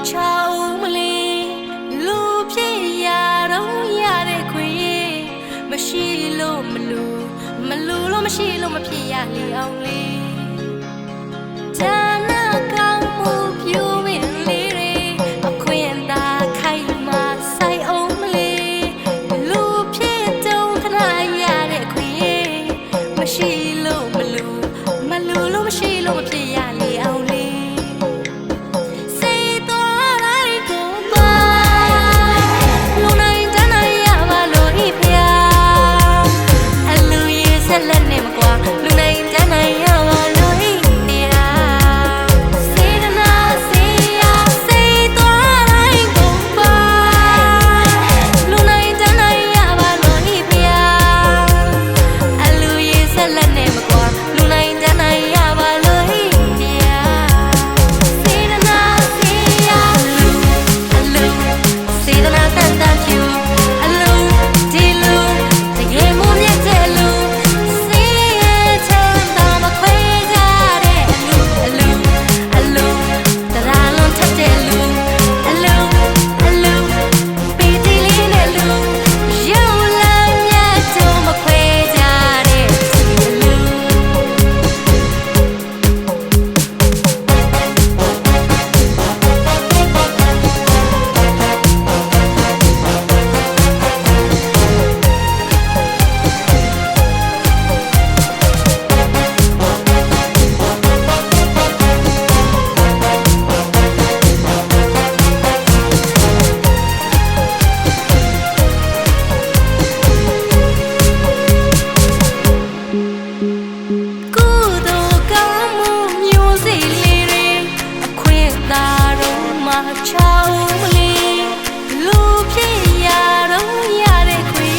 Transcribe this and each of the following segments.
ချောင်းမလေးလူဖြစ်ရတော့ရတဲ့ခွေမရှိလို့မလူလို့မရှိလို့မဖြစ်ရလေအောင်လေးဌာနကောင်းမှုပြိုးမင်းလေးတွေအခွင့်သာခိုင်မာဆိုင်အောင်မလေးလူဖြစ်တုံးခဏရတဲ့ခွေမရှိလို့မလူလို့မရှိလို့မဖြစ်ရလေအောင်လေးချောင်းမလေးလူဖြစ်ရတော့ရတဲ့ခွေ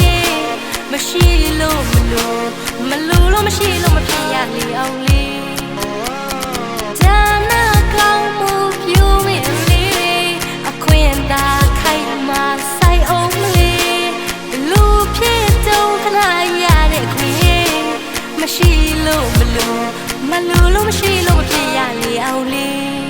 မရှိလို့မလူလို့မရှိလို့မဖြစ်ရလေအောင်လေးဌာနကောင်းမှုပြိုးမင်းလေးတွေအခွင့်သာခိုင်မာဆိုင်အောင်မလေးလူဖြစ်တုံးခဏရတဲ့ခွေမရှိလို့မလူလို့မရှိလို့မဖြစ်ရလေအောင်လေး